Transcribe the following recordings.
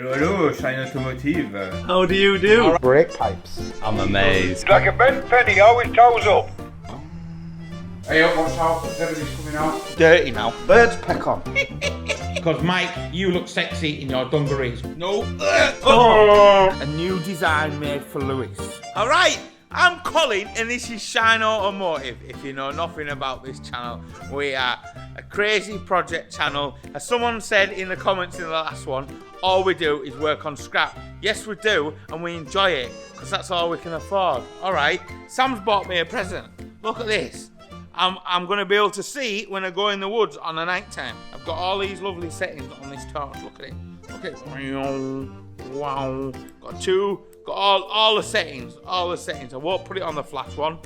Hello, Shineautomotive. How do you do? Brake pipes. I'm amazed. Like a bent penny, always toes up. Hey, watch out, everybody's coming out. Dirty now. Birds peck on. Because Mike, you look sexy in your dungarees. No. A new design made for Lewis. Alright, I'm Colin and this is Shine Automotive. If you know nothing about this channel, we are a crazy project channel. As someone said in the comments in the last one, all we do is work on scrap. Yes, we do, and we enjoy it, because that's all we can afford. Alright, Sam's bought me a present. Look at this. I'm going to be able to see when I go in the woods on the night time. I've got all these lovely settings on this torch. Look at it. Look at it. Wow. Got all the settings. All the settings. I won't put it on the flash one.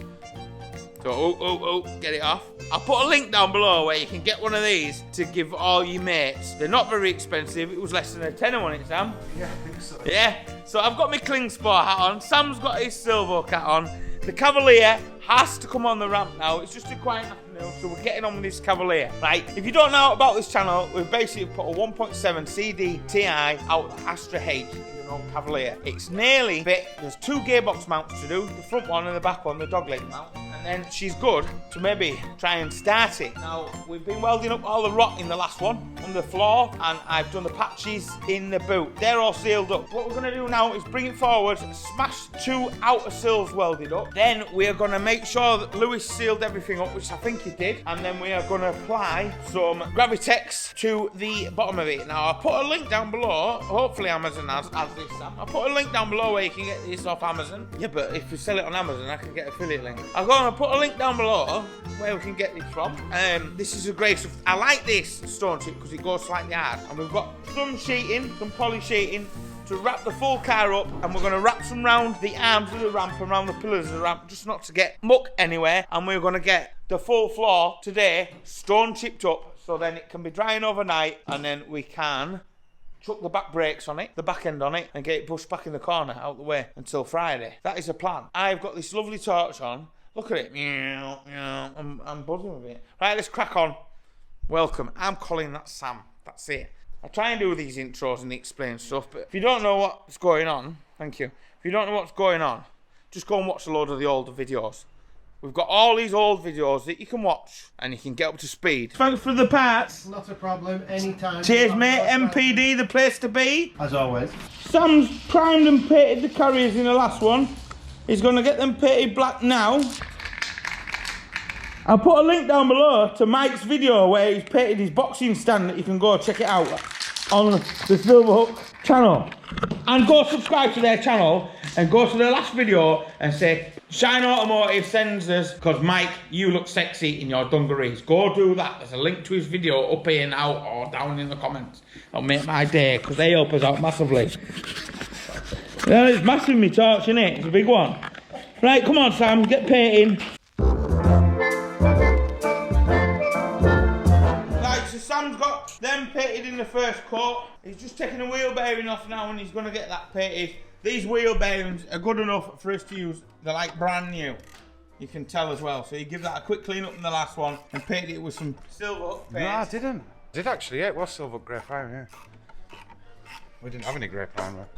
So, get it off. I'll put a link down below where you can get one of these to give all your mates. They're not very expensive. It was less than a tenner, wasn't it, Sam? Yeah, I think so. Yeah. So I've got my Kling Sport hat on. Sam's got his Silvo hat on. The Cavalier has to come on the ramp now. It's just a quiet afternoon, so we're getting on with this Cavalier. Right, if you don't know about this channel, we've basically put a 1.7 CD TI out the Astra H in an old Cavalier. It's nearly fit. There's two gearbox mounts to do, the front one and the back one, the dogleg mount. And then she's good to maybe try and start it. Now, we've been welding up all the rot in the last one, on the floor, and I've done the patches in the boot. They're all sealed up. What we're gonna do now is bring it forward, smash two outer sills welded up. Then we are gonna make sure that Lewis sealed everything up, which I think he did. And then we are gonna apply some Gravitex to the bottom of it. Now, I'll put a link down below. Hopefully Amazon has this, Sam. I'll put a link down below where you can get this off Amazon. Yeah, but if we sell it on Amazon, I can get affiliate link. I'll go and put a link down below where we can get this from. This is a great stuff. I like this stone chip because it goes slightly hard. And we've got some sheeting, some poly sheeting to wrap the full car up, and we're going to wrap some round the arms of the ramp and round the pillars of the ramp, just not to get muck anywhere. And we're going to get the full floor today stone chipped up, so then it can be drying overnight, and then we can chuck the back brakes on it, the back end on it, and get it pushed back in the corner out the way until Friday. That is a plan. I've got this lovely torch on. Look at it. I'm buzzing with it. Right, let's crack on. Welcome. I'm Colin, that's Sam. That's it. I try and do these intros and explain stuff, but if you don't know what's going on, thank you. If you don't know what's going on, just go and watch a load of the older videos. We've got all these old videos that you can watch and you can get up to speed. Thanks for the parts. Not a problem, anytime. Cheers, mate. MPD, the place to be. As always. Sam's primed and painted the carriers in the last one. He's going to get them painted black now. I'll put a link down below to Mike's video where he's painted his boxing stand that you can go check it out on the Silverhook channel. And go subscribe to their channel and go to their last video and say, Shine Automotive sends us, because Mike, you look sexy in your dungarees. Go do that. There's a link to his video up here now or down in the comments. That'll make my day, because they help us out massively. Yeah, it's massive, me torch, isn't it? It's a big one. Right, come on, Sam, get painting. Right, so Sam's got them painted in the first coat. He's just taking the wheel bearing off now and he's going to get that painted. These wheel bearings are good enough for us to use. They're like brand new. You can tell as well. So you give that a quick clean up in the last one and painted it with some silver paint. No, I didn't. I did actually, yeah, it was silver grey primer, yeah. We didn't have any grey primer.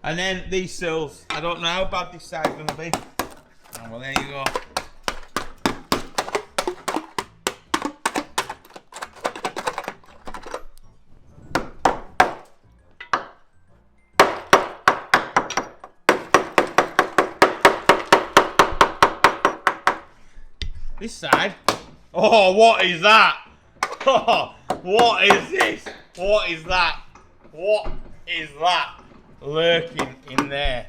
And then these sills. I don't know how bad this side's going to be. Oh, well, there you go. This side. Oh, what is that? Oh, what is this? What is that? What is that lurking in there?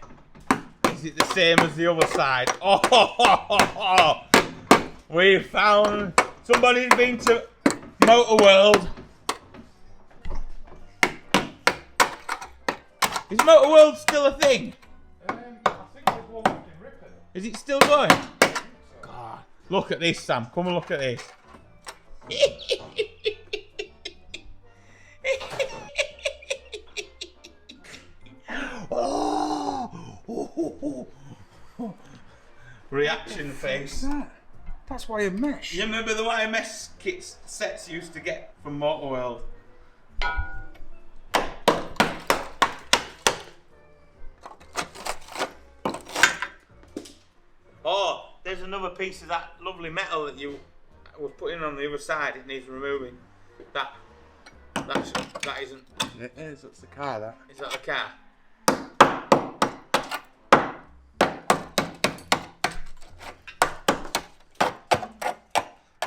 Is it the same as the other side? Oh, we found somebody's been to Motor World. Is Motor World still a thing? I think there's one left in Ripon. Is it still going? God, look at this, Sam. Come and look at this. Reaction face. That's wire mesh. You remember the wire mesh kits sets you used to get from Motor World? another piece of that lovely metal that you was putting on the other side. It needs removing. That isn't. It is. That's the car. That. Is that the car?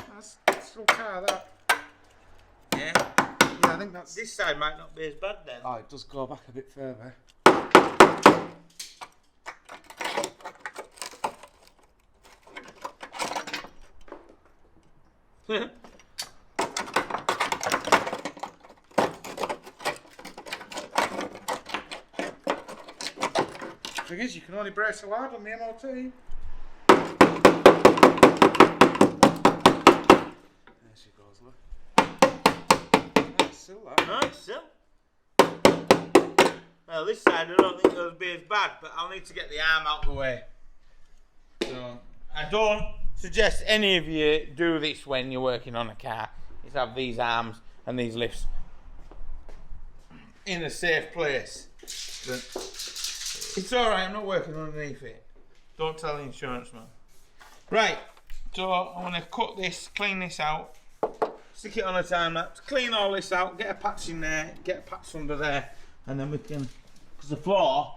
That's still car. That. Yeah. Yeah, I think that's. This side might not be as bad then. Oh, it does go back a bit further. Thing is, you can only brace so hard on the MOT. There she goes, look. That's still that. No, it's still. Well, this side I don't think it'll be as bad, but I'll need to get the arm out the way. So, I don't suggest any of you do this when you're working on a car. Is have these arms and these lifts in a safe place. But it's alright, I'm not working underneath it. Don't tell the insurance man. Right, so I want to cut this, clean this out, stick it on a time lapse, clean all this out, get a patch in there, get a patch under there, and then we can, because the floor,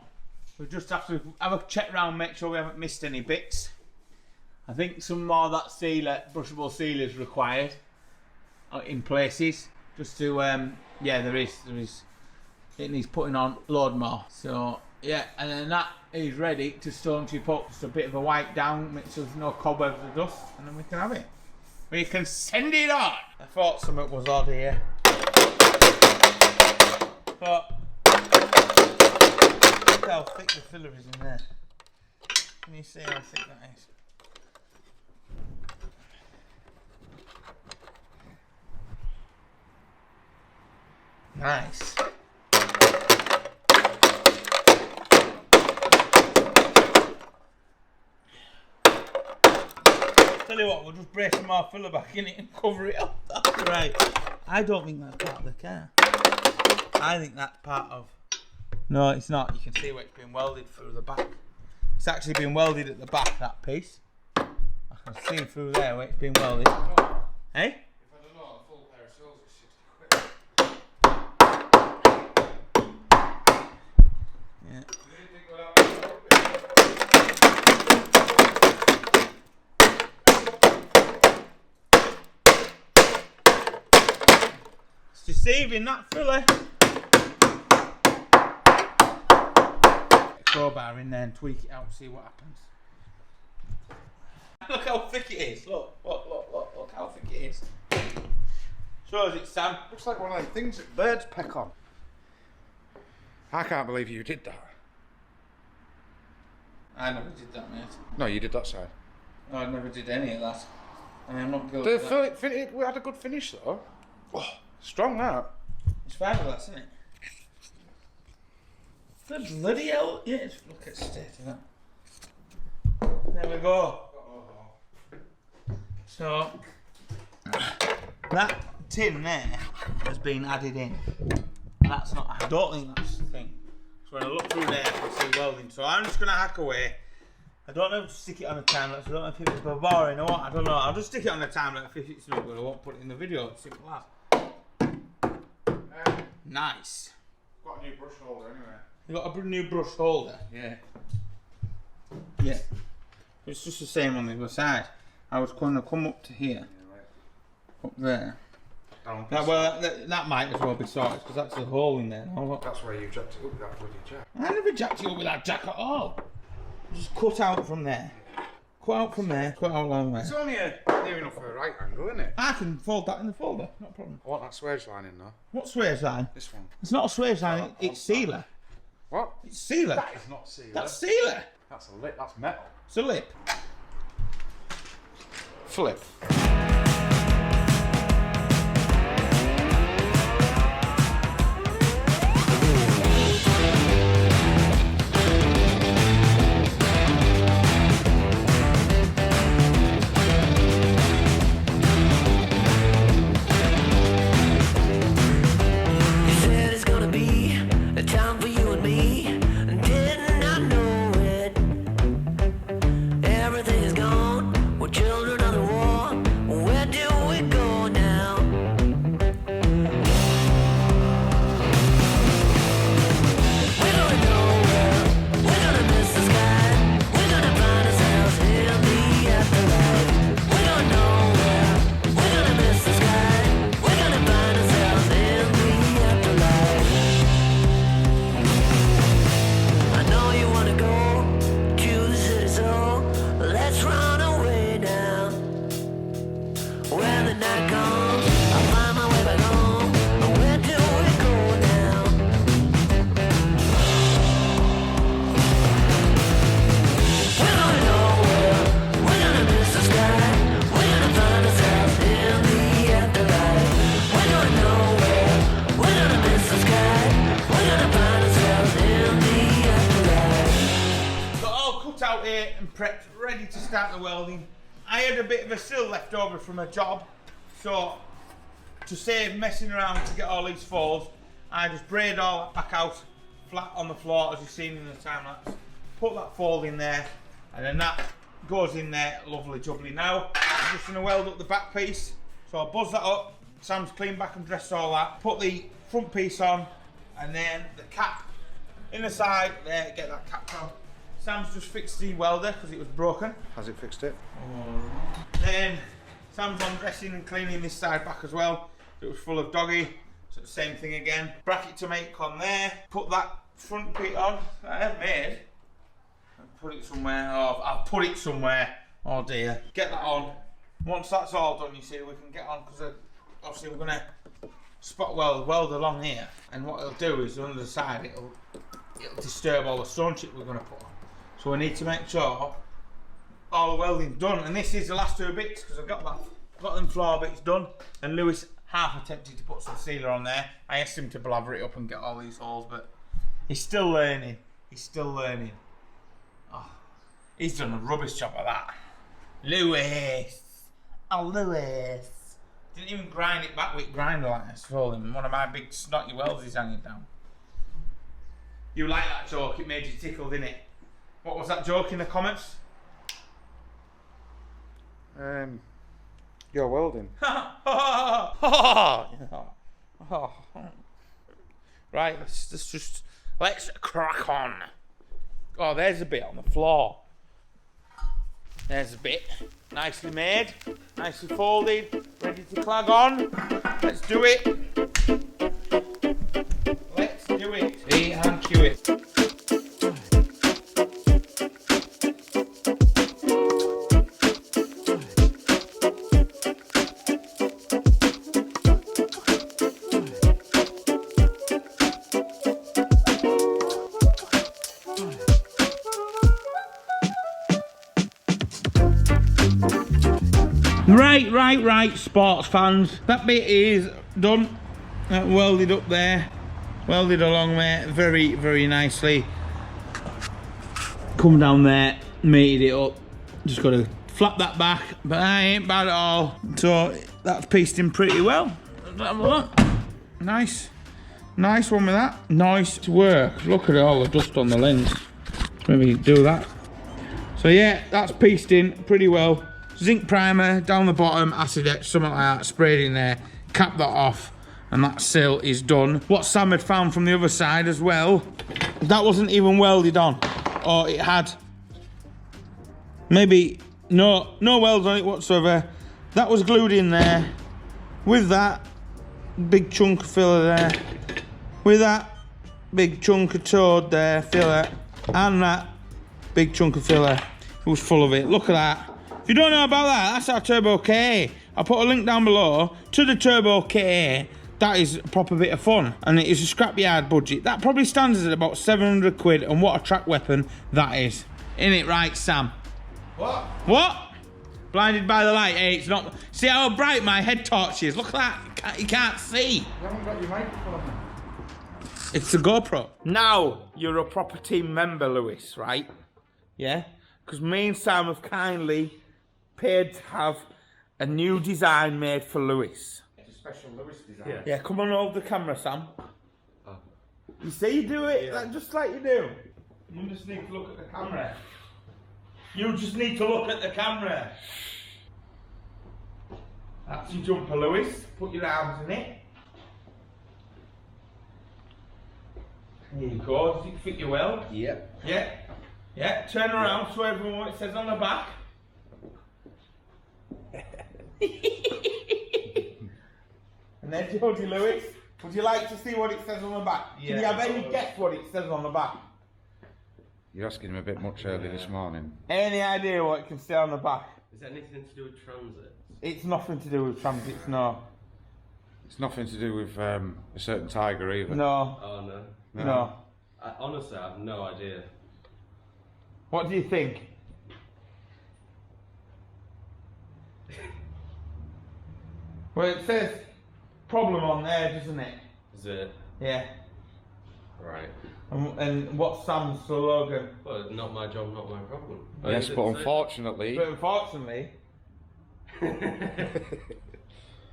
we just have to have a check round, make sure we haven't missed any bits. I think some more of that sealer, brushable sealer is required in places, just to, yeah, there is, it needs putting on a load more. So, yeah, and then that is ready to stone chip up, just a bit of a wipe down, make sure there's no cobwebs or dust, and then we can have it. We can send it on. I thought something was odd here. But, look how thick the filler is in there. Can you see how thick that is? Nice. Tell you what, we'll just brace some more filler back in it and cover it up. That's right. I don't think that's part of the car. I think that's part of... No, it's not. You can see where it's been welded through the back. It's actually been welded at the back, that piece. I can see through there where it's been welded. Hey? If I don't know, a full pair of Sills is 60 quid. Yeah. It's deceiving, that filler. Crowbar in there and tweak it out, see what happens. Look how thick it is. Look how thick it is. Shows it, Sam. Looks like one of them things that birds peck on. I can't believe you did that. I never did that, mate. No, you did that side. No, I never did any of that. And I'm not guilty of that. We had a good finish though. Oh, strong that. It's fabulous, isn't it? The bloody hell. Yes, look at the state of that. There we go. So, that tin there has been added in. That's not, I don't think that's the thing. So when I look through there, I can see welding. So I'm just going to hack away. I don't know if to stick it on a time lapse. I don't know if it's boring or what. I don't know. I'll just stick it on a time lapse if it's not good. I won't put it in the video. It's simple as. Nice. Got a new brush holder anyway. You got a new brush holder? Yeah. Yeah. It's just the same on the other side. I was going to come up to here. Up there. That might as well be sorted because that's a hole in there. That's where you jacked it up with that bloody jack. I never jacked it up with that jack at all. Just cut out from there. Cut out from there. Cut out along there. It's only near enough for a right angle, isn't it? I can fold that in the folder. Not a problem. I want that swage line in though. What swage line? This one. It's not a swage line. It's sealer. What? It's sealer. That is not sealer. That's sealer. That's a lip. That's metal. It's a lip. Flip. Everything is gone. away and prepped, ready to start the welding. I had a bit of a sill left over from a job, so to save messing around to get all these folds, I just braid all that back out flat on the floor as you've seen in the time lapse. Put that fold in there, and then that goes in there, lovely jubbly. Now I'm just going to weld up the back piece, so I'll buzz that up. Sam's cleaned back and dressed all that. Put the front piece on, and then the cap in the side there. Get that cap on. Sam's just fixed the welder because it was broken. Has it fixed it? Then Sam's on dressing and cleaning this side back as well. It was full of doggy, so the same thing again. Bracket to make on there. Put that front bit on that I have made. Put it somewhere. Oh, I'll put it somewhere. Oh dear. Get that on. Once that's all done, you see, we can get on, because obviously we're going to spot weld along here, and what it'll do is under the side it'll disturb all the stone chip we're going to put on. So we need to make sure all the welding's done, and this is the last two bits because I've got them floor bits done, and Lewis half attempted to put some sealer on there. I asked him to blather it up and get all these holes, but he's still learning. He's still learning. Oh, he's done a rubbish job of that. Lewis. Oh, Lewis. Didn't even grind it back with grinder like this for him. One of my big snotty welds is hanging down. You like that joke? It made you tickle, didn't it? What was that joke in the comments? You're welding. Right, let's crack on. Oh, there's a bit on the floor. There's a bit. Nicely made, nicely folded, ready to clag on. Let's do it. Let's do it. See and cue it. Right, sports fans. That bit is done. Welded up there. Welded along there very, very nicely. Come down there, mated it up. Just got to flap that back, but I ain't bad at all. So that's pieced in pretty well. Have a look. Nice one with that. Nice work. Look at all the dust on the lens. Maybe do that. So yeah, that's pieced in pretty well. Zinc primer down the bottom, acid etch, something like that, sprayed in there, cap that off, and that sill is done. What Sam had found from the other side as well, that wasn't even welded on, or it had maybe no welds on it whatsoever. That was glued in there with that big chunk of filler there, with that big chunk of toad there, filler, and that big chunk of filler. It was full of it. Look at that. If you don't know about that, that's our Turbo KA. I'll put a link down below to the Turbo KA. That is a proper bit of fun, and it is a scrapyard budget. That probably stands at about 700 quid, and what a track weapon that is. Isn't it right, Sam? What? What? Blinded by the light, eh? It's not... See how bright my head torch is? Look at that. You can't see. You haven't got your microphone on. It's the GoPro. Now you're a proper team member, Lewis, right? Yeah? Because me and Sam have kindly paid to have a new design made for Lewis. It's a special Lewis design. Yeah, come on, hold the camera, Sam. Oh. You see you do it, just like you do. You just need to look at the camera. You just need to look at the camera. That's your jumper, Lewis. Put your arms in it. There you go. Does it fit you well? Yep. Yeah. Yeah. Turn around so everyone what it says on the back. And then Geordie Lewis, would you like to see what it says on the back? Yeah. Can you have any guess what it says on the back? You're asking him a bit much early this morning. Any idea what it can say on the back? Is that anything to do with transit? It's nothing to do with transits, no. It's nothing to do with a certain tiger either. No. Oh no. No. Honestly, I have no idea. What do you think? Well, it says problem on there, doesn't it? Is it? Yeah. Right. And what's Sam's slogan? Well, not my job, not my problem. Yes, but unfortunately. But unfortunately, there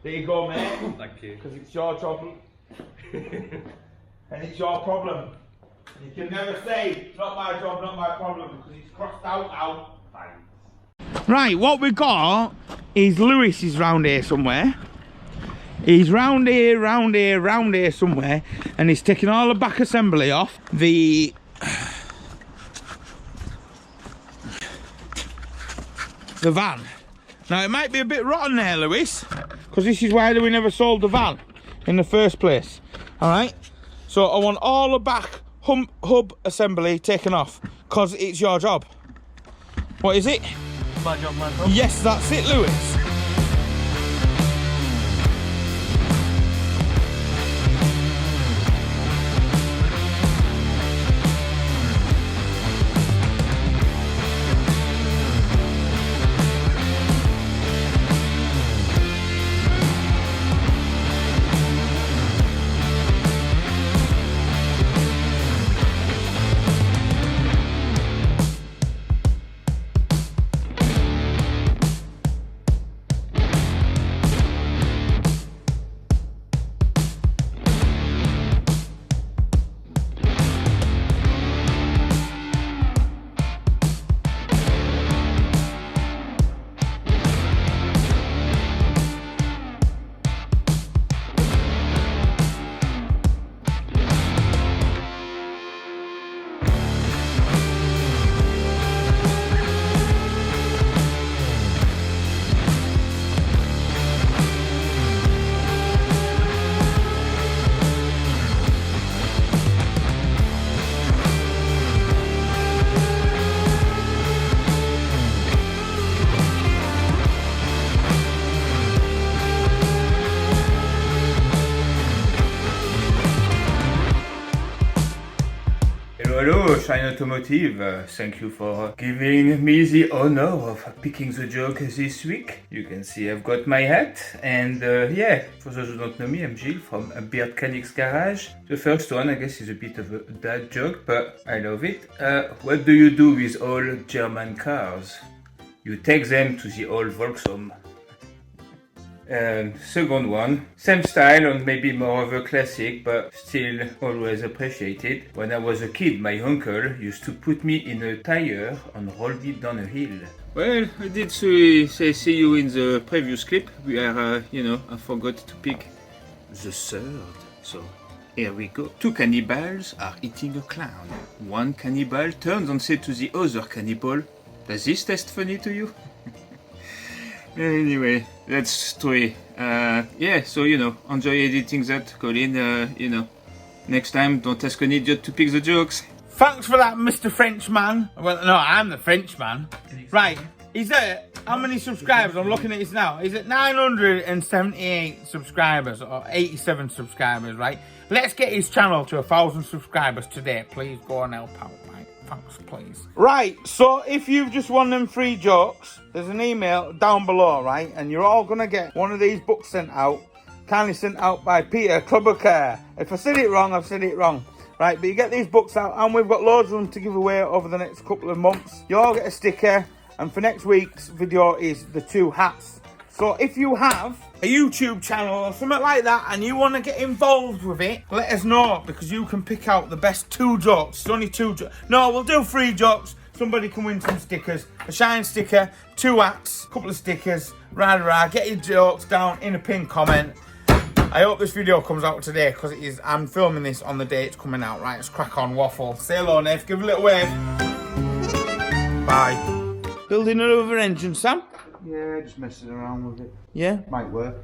you go, mate. Thank you. Because it's your job. And it's your problem. And you can never say, it's not my job, not my problem, because it's crossed out now. Right, what we got is Lewis is round here somewhere. He's round here somewhere, and he's taking all the back assembly off the van. Now it might be a bit rotten there, Lewis, because this is why we never sold the van in the first place. Alright, so I want all the back hub assembly taken off, because it's your job. What is it? My job, my problem. Yes, that's it, Lewis. Hello, Shineautomotive. Thank you for giving me the honor of picking the joke this week. You can see I've got my hat, and yeah, for those who don't know me, I'm Jill from Beard Canic's Garage. The first one, I guess, is a bit of a dad joke, but I love it. What do you do with all German cars? You take them to the old Volkswagen. Second one, same style and maybe more of a classic, but still always appreciated. When I was a kid, my uncle used to put me in a tire and roll it down a hill. Well, I did see you in the previous clip where, I forgot to pick the third. So here we go. Two cannibals are eating a clown. One cannibal turns and says to the other cannibal, "Does this taste funny to you?" Anyway, that's three. Yeah, so, enjoy editing that, Colin. Next time, don't ask an idiot to pick the jokes. Thanks for that, Mr. Frenchman. Well, no, I'm the Frenchman. Right, he's at, how many subscribers? I'm looking at this now. He's at 978 subscribers, or 87 subscribers, right? Let's get his channel to 1,000 subscribers today. Please go and help out, right? Thanks, please. Right, so if you've just won them free jokes, there's an email down below, right? And you're all going to get one of these books sent out, kindly sent out by Peter Clubbercare. If I said it wrong, I've said it wrong. Right, but you get these books out, and we've got loads of them to give away over the next couple of months. You all get a sticker, and for next week's video is the 2 hats. So if you have a YouTube channel or something like that and you want to get involved with it, let us know, because you can pick out the best 2 jokes. It's only 2 jokes. No, we'll do 3 jokes. Somebody can win some stickers. A Shine sticker, 2 hats, a couple of stickers. Rah. Get your jokes down in a pinned comment. I hope this video comes out today, because it is. I'm filming this on the day it's coming out. Right, let's crack on, waffle. Say hello, Nev. Give a little wave. Bye. Building another engine, Sam? Yeah, just messing around with it. Yeah? Might work.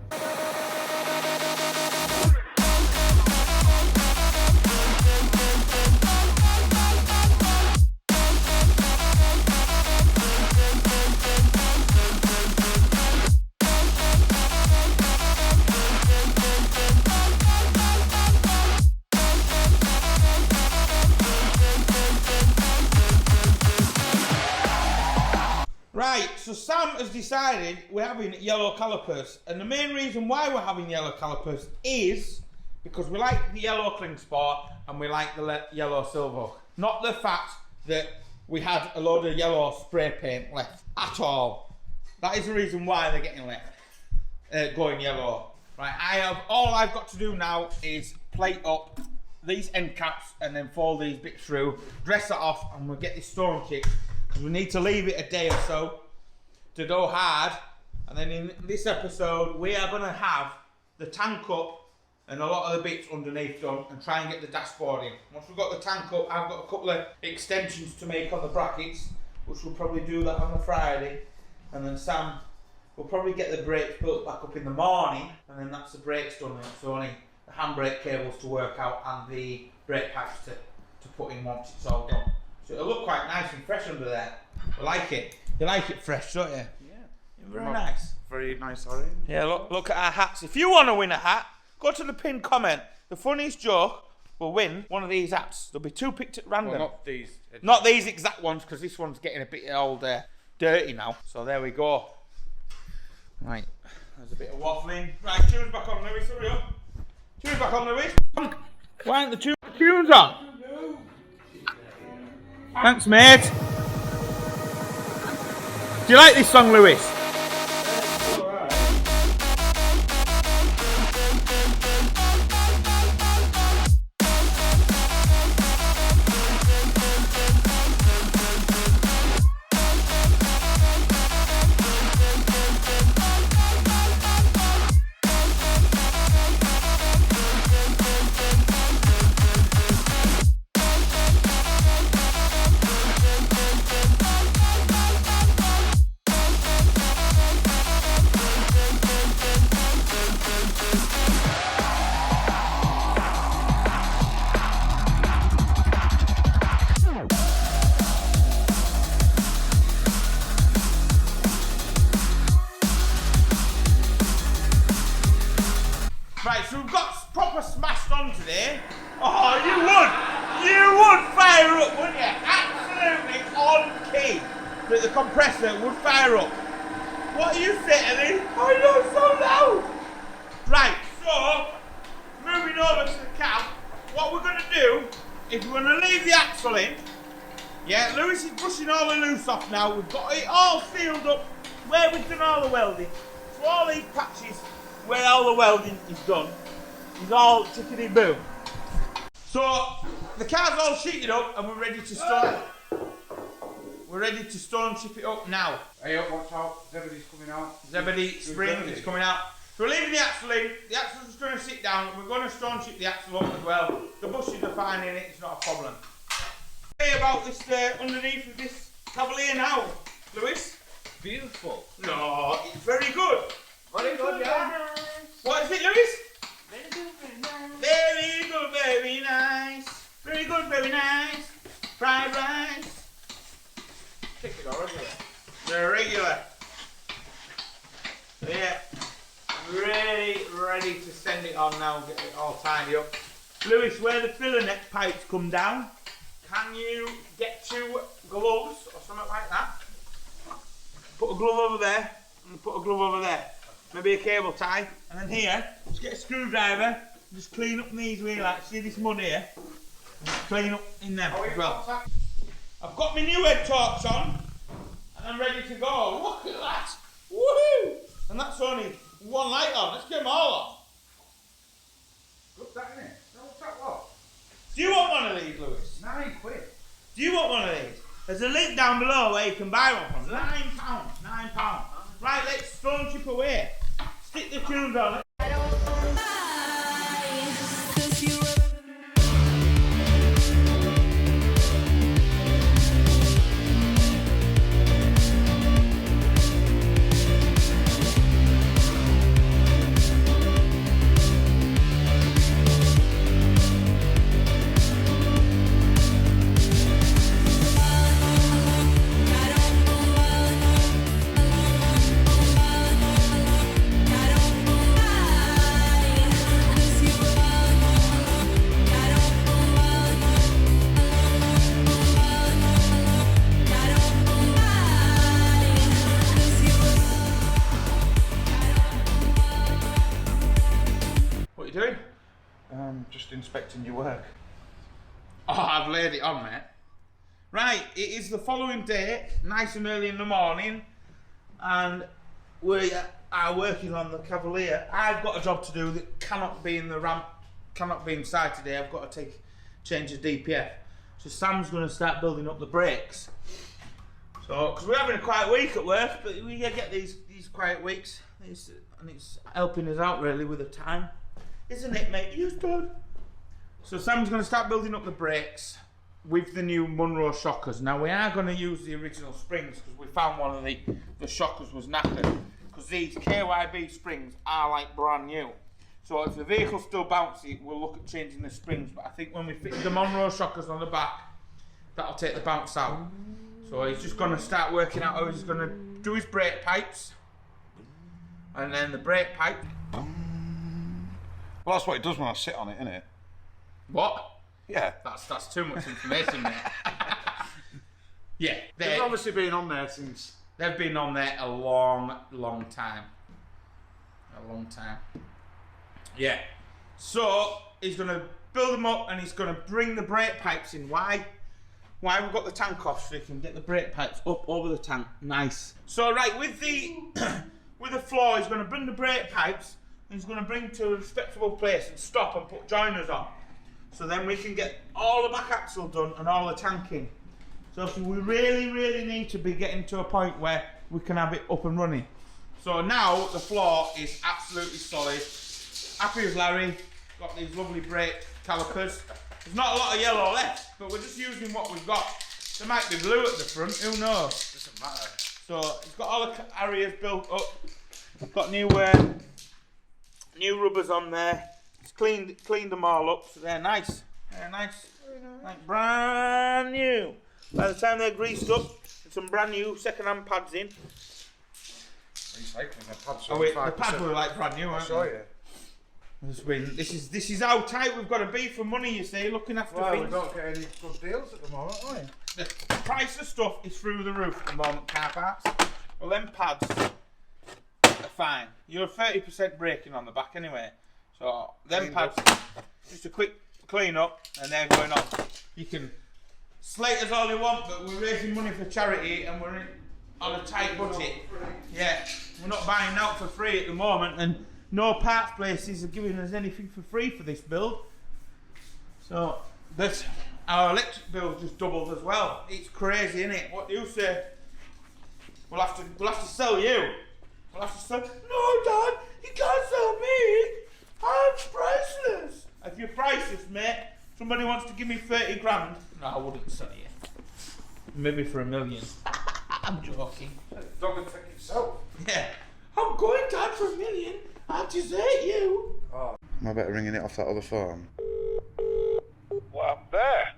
Right, so Sam has decided we're having yellow calipers, and the main reason why we're having yellow calipers is because we like the yellow Kling Sport and we like the yellow silver. Not the fact that we had a load of yellow spray paint left at all. That is the reason why they're getting left, going yellow. Right, all I've got to do now is plate up these end caps and then fold these bits through, dress it off, and we'll get this stone chipped, because we need to leave it a day or so to go hard. And then in this episode we are going to have the tank up and a lot of the bits underneath done and try and get the dashboard in. Once we've got the tank up, I've got a couple of extensions to make on the brackets, which we'll probably do that on a Friday. And then Sam will probably get the brakes built back up in the morning, and then that's the brakes done. It's only the handbrake cables to work out and the brake pads to put in once it's all done. So it'll look quite nice and fresh under there. I like it. You like it fresh, don't you? Yeah. Very nice. Very nice orange. Yeah, look at our hats. If you want to win a hat, go to the pinned comment. The funniest joke will win one of these hats. There'll be 2 picked at random. Well, not these. Not these exact ones, because this one's getting a bit old, dirty now. So there we go. Right, there's a bit of waffling. Right, tunes back on, Lewis. Hurry up. Tunes back on, Lewis. Why aren't the tunes on? Thanks, mate. Do you like this song, Lewis? Right, so we've got proper smashed on today. Oh, you would fire up, wouldn't you? Absolutely on key. That the compressor would fire up. What are you saying? I know, so loud. Right, so moving over to the cab, what we're going to do is we're going to leave the axle in. Yeah, Lewis is brushing all the loose off now. We've got it all sealed up where we've done all the welding. So all these patches where all the welding is done is all chickadee boom. So the car's all sheeted up and we're ready to stone. We're ready to stone chip it up now. Hey up, watch out. Zebedee's coming out. Zebedee spring is coming out. So we're leaving the axle in. The axle's just going to sit down. We're going to stone chip the axle up as well. The bushes are fine in it. It's not a problem. Say about this underneath of this Cavalier now, Lewis. Beautiful. No, it's very good. Very good, yeah. What is it, Lewis? Very good, very nice. Very good, very nice. Very good, very nice. Fried rice. Chicken or regular? They're regular. So yeah, ready to send it on now and get it all tidy up. Lewis, where the filler neck pipes come down, can you get 2 gloves or something like that? Put a glove over there and put a glove over there. Maybe a cable tie, and then here, just get a screwdriver and just clean up these wheelights. See this mud here? Just clean up in them as well. I've got my new head torch on, and I'm ready to go. Look at that! Woohoo! And that's only one light on. Let's get them all on. What's that in it? What's that what? Do you want one of these, Lewis? £9. Do you want one of these? There's a link down below where you can buy one from. £9. £9. Right, let's stone chip away. Stick the tunes on. inspecting your work. Oh, I've laid it on, mate. Right, it is the following day, nice and early in the morning, and we are working on the Cavalier. I've got a job to do that cannot be in the ramp, cannot be inside today. I've got to change the DPF. So Sam's going to start building up the brakes. So, because we're having a quiet week at work, but we get these quiet weeks, and it's helping us out really with the time, isn't it, mate? Yes, Dad. So Sam's going to start building up the brakes with the new Munro shockers. Now we are going to use the original springs because we found one of the shockers was knackered, because these KYB springs are like brand new. So if the vehicle's still bouncy, we'll look at changing the springs, but I think when we fit the Munro shockers on the back, that'll take the bounce out. So he's just going to start working out how he's going to do his brake pipes, and then the brake pipe. Well, that's what it does when I sit on it, isn't it? What? Yeah. That's too much information, mate. Yeah, They've obviously been on there since... They've been on there a long, long time. A long time. Yeah. So, he's going to build them up and he's going to bring the brake pipes in. Why we've got the tank off, so you can get the brake pipes up over the tank. Nice. So, right, with the with the floor, he's going to bring the brake pipes and he's going to bring to a respectable place and stop and put joiners on. So then we can get all the back axle done and all the tanking. So we really, really need to be getting to a point where we can have it up and running. So now the floor is absolutely solid. Happy as Larry. Got these lovely brake calipers. There's not a lot of yellow left, but we're just using what we've got. There might be blue at the front, who knows? Doesn't matter. So it's got all the areas built up. Got new rubbers on there. It's cleaned them all up, so they're nice. They're nice. Like brand new. By the time they're greased up, there's some brand new second-hand pads in. Recycling the pads. Oh wait, the pads were like brand new, aren't they? This is how tight we've got to be for money, you see, looking after Well, things. we don't get any good deals at the moment, are we? The price of stuff is through the roof at the moment, car parts. Well, them pads are fine. You're 30% braking on the back anyway. So, them pads, just a quick clean up and they're going on. You can slate us all you want, but we're raising money for charity and we're on a tight budget. Yeah, we're not buying out for free at the moment, and no parts places are giving us anything for free for this build. So, but our electric bill just doubled as well. It's crazy, isn't it? What do you say? We'll have to sell you. We'll have to sell. No, Dad, you can't sell me. I'm priceless. If you're priceless, mate, somebody wants to give me 30 grand. No, I wouldn't sell you. Maybe for $1 million. I'm joking. Dog and take itself. Yeah. I'm going, Dad, for $1 million. I'll just hate you. Oh. Am I better ringing it off that other phone? What happened there?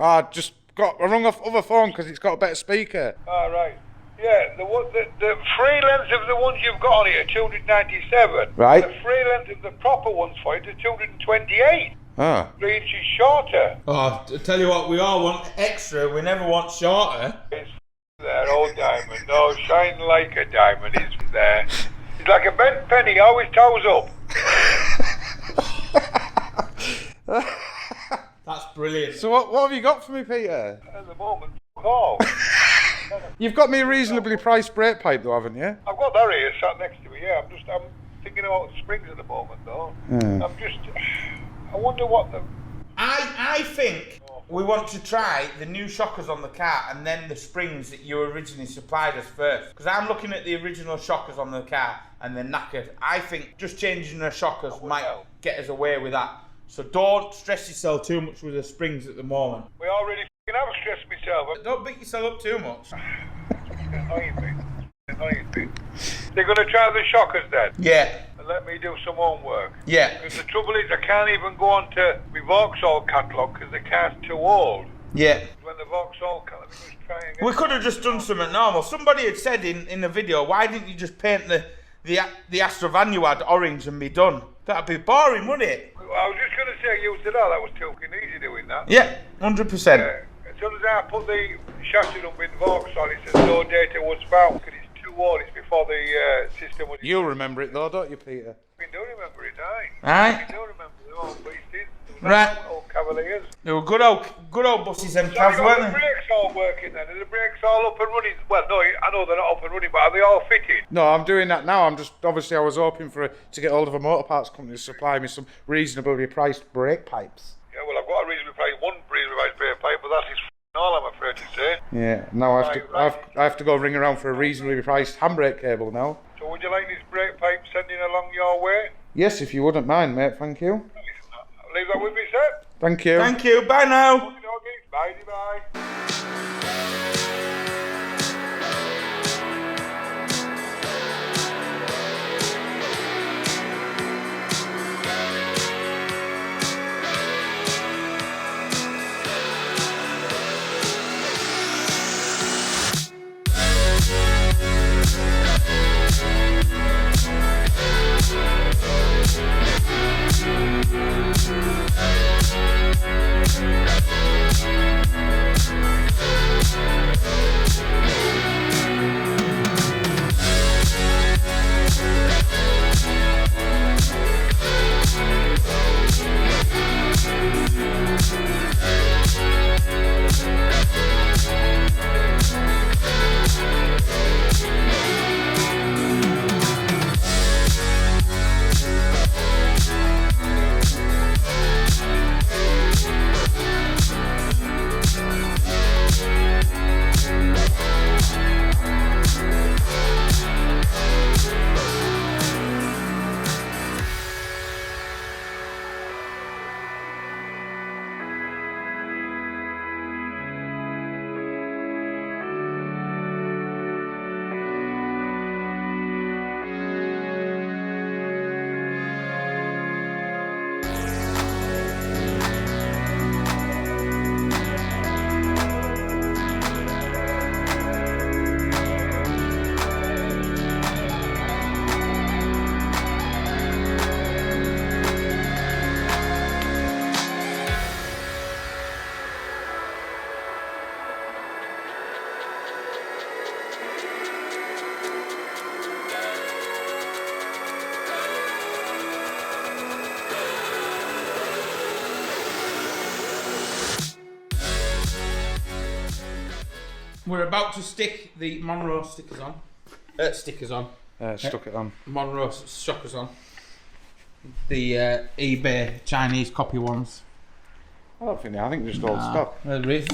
I rung off other phone because it's got a better speaker. All right. Yeah, the free length of the ones you've got on here, 297. Right. The free length of the proper ones for it is 228. Ah. 3 inches shorter. Oh, I tell you what, we all want extra. We never want shorter. It's there, old diamond. No, shine like a diamond. It's there. It's like a bent penny, always toes up. That's brilliant. So what have you got for me, Peter? At the moment, call. You've got me a reasonably priced brake pipe though, haven't you? I've got that here sat next to me, yeah. I'm thinking about the springs at the moment, though. I wonder what the... I think we want to try the new shockers on the car and then the springs that you originally supplied us first. Because I'm looking at the original shockers on the car and they're knackered. I think just changing the shockers might get us away with that. So don't stress yourself too much with the springs at the moment. We already have stressed myself. Don't beat yourself up too much. Annoying me. They're going to try the shockers then? Yeah. And let me do some homework. Yeah. Because the trouble is I can't even go on to my Vauxhall catalogue because the car's too old. Yeah. When the Vauxhall car, let me just try and get... We could have just done something normal. Somebody had said in the video, why didn't you just paint the Astra van you had orange and be done? That'd be boring, wouldn't it? I was just going to say, you said, oh, that was talking easy doing that. Yeah, 100%. As soon as I put the chassis up in Vauxhall, it says no data was found because it's too old. It's before the system was... You'll remember it though, don't you, Peter? I don't remember it, Aye. I don't remember it all, but it Right. Old Cavaliers. They were good old buses and Have cars, you got weren't the they? brakes all working then? Are the brakes all up and running? Well, no, I know they're not up and running, but are they all fitted? No, I'm doing that now. I'm just, obviously I was hoping to get hold of a motor parts company to supply me some reasonably priced brake pipes. Yeah, well, I've got a reasonably priced, one reasonably priced brake pipe, but that is all, I'm afraid to say. Yeah, now I have to go ring around for a reasonably priced handbrake cable now. So would you like this brake pipe sending along your way? Yes, if you wouldn't mind, mate, thank you. Leave that with me, sir. Thank you. Thank you, bye now. Bye, bye. We're about to stick the Monroe stickers on. Stuck it on. Monroe shockers on. The eBay Chinese copy ones. I think just old stock. There is.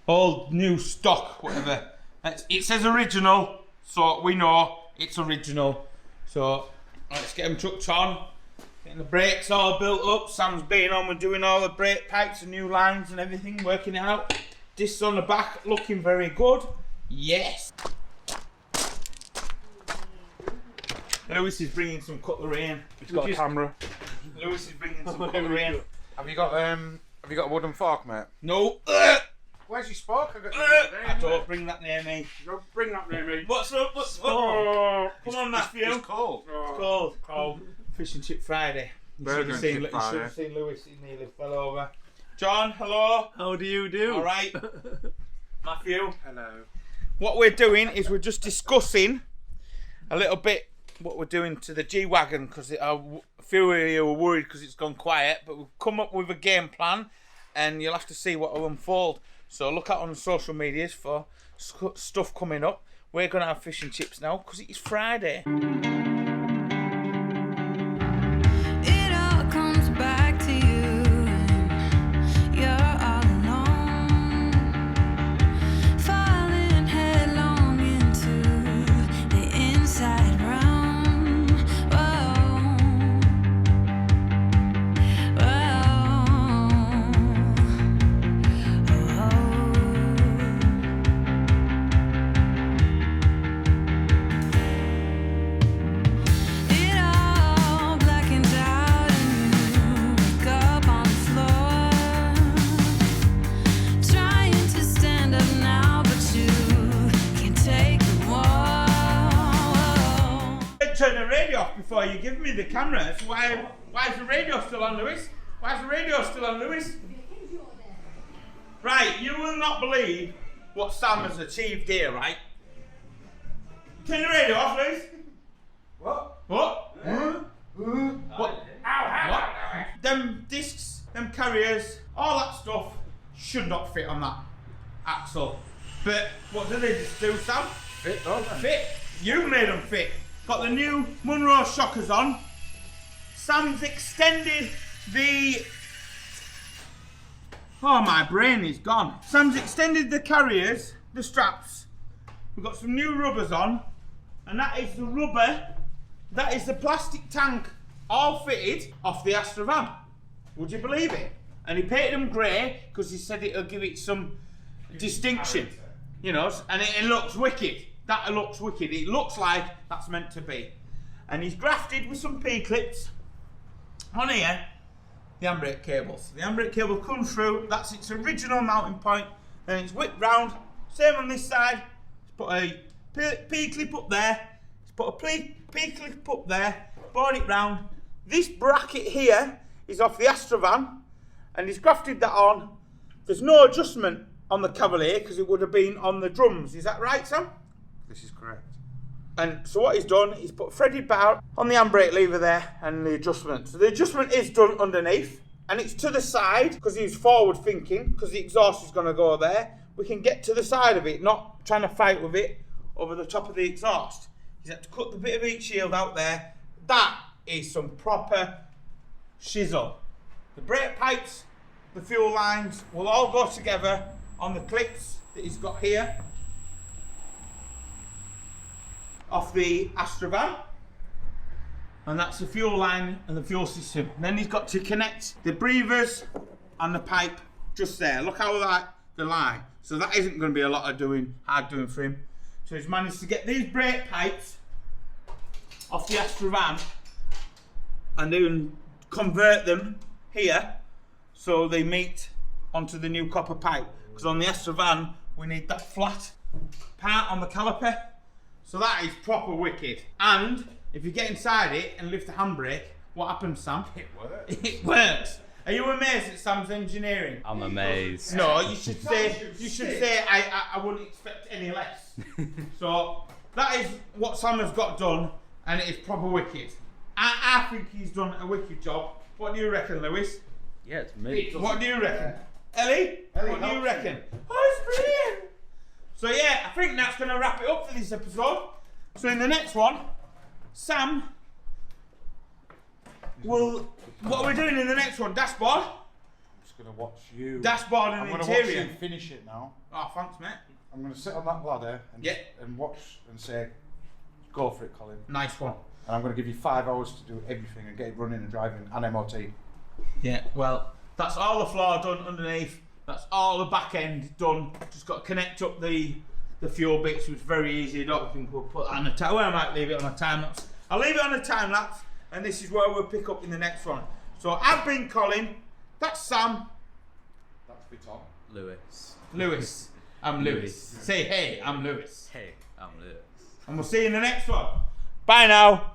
Old new stock, whatever. It says original, so we know it's original. So let's get them chucked on. Getting the brakes all built up. Sam's been on with doing all the brake pipes and new lines and everything, working it out. Discs on the back looking very good. Yes. Lewis is bringing some cutlery in. He's got a camera. Lewis is bringing some cutlery in. Have you got a wooden fork, mate? No. Where's your spork? I don't bring that near me. Don't bring that near me. What's up? Come on, Matthew. It's cold. It's cold. Fish and Chip Friday. You Burger should and have chip Friday. seen Lewis. He nearly fell over. John, hello. How do you do? All right. Matthew. Hello. What we're doing is we're just discussing a little bit what we're doing to the G-Wagon, because a few of you were worried because it's gone quiet, but we've come up with a game plan and you'll have to see what will unfold. So look out on social medias for stuff coming up. We're going to have fish and chips now because it is Friday. It all comes back to you. You're all alone, falling headlong into the inside round. Whoa, it all blackens out and you wake up on the floor, trying to stand up now, but you can't take it more. Turn the radio off before you give me the camera. So why is the radio still on, Lewis? Why is the radio still on, Lewis? Right, you will not believe what Sam has achieved here, right? Turn the radio off, Lewis. What? What? What? What? Them discs them carriers, all that stuff should not fit on that axle. But what do they just do, Sam? Fit, don't they? Fit. You made them fit. Got the new Munro shockers on. Sam's extended the... Oh, my brain is gone. Sam's extended the carriers, the straps. We've got some new rubbers on. And that is the rubber, that is the plastic tank, all fitted off the Astra van. Would you believe it? And he painted them grey because he said it'll give it some distinction. You know, and it looks wicked. That looks wicked. It looks like that's meant to be. And he's grafted with some P-clips on here, the handbrake cables. The handbrake cable comes through, that's its original mounting point, then it's whipped round. Same on this side. He's put a P-clip up there, he's put a P-clip up there, brought it round. This bracket here is off the Astra van, and he's grafted that on. There's no adjustment on the Cavalier because it would have been on the drums. Is that right, Sam? This is correct. And so what he's done, he's put a threaded bar on the handbrake lever there and the adjustment. So the adjustment is done underneath and it's to the side because he's forward thinking because the exhaust is going to go there. We can get to the side of it, not trying to fight with it over the top of the exhaust. He's had to cut the bit of heat shield out there. That is some proper shizzle. The brake pipes, the fuel lines will all go together on the clips that he's got here off the Astra van, and that's the fuel line and the fuel system. And then he's got to connect the breathers and the pipe just there. Look how that the line. So that isn't going to be a lot of hard doing for him. So he's managed to get these brake pipes off the Astra van and then convert them here so they meet onto the new copper pipe. Because on the Astra van we need that flat part on the caliper. So that is proper wicked. And if you get inside it and lift the handbrake, what happens, Sam? It works. It works. Are you amazed at Sam's engineering? I'm amazed. No, you should say I wouldn't expect any less. So that is what Sam has got done, and it is proper wicked. I think he's done a wicked job. What do you reckon, Lewis? Yeah, it's me. What do you reckon? Ellie, what do you reckon? Oh, it's brilliant. So yeah, I think that's going to wrap it up for this episode. So in the next one, Sam will... What are we doing in the next one? Dashboard? I'm just going to watch you. Dashboard and I'm going to interior. watch you finish it now. Oh, thanks, mate. I'm going to sit on that ladder and watch and say, go for it, Colin. Nice one. And I'm going to give you 5 hours to do everything and get it running and driving and MOT. Yeah, well, that's all the floor done underneath. That's all the back end done. Just got to connect up the fuel bits, which is very easy. I don't think we'll put that on the time. Well, I might leave it on a time lapse. I'll leave it on a time lapse, and this is where we'll pick up in the next one. So I've been Colin. That's Sam. That's be Tom. Lewis. I'm Lewis. Say hey, I'm Lewis. Hey, I'm Lewis. And we'll see you in the next one. Bye now.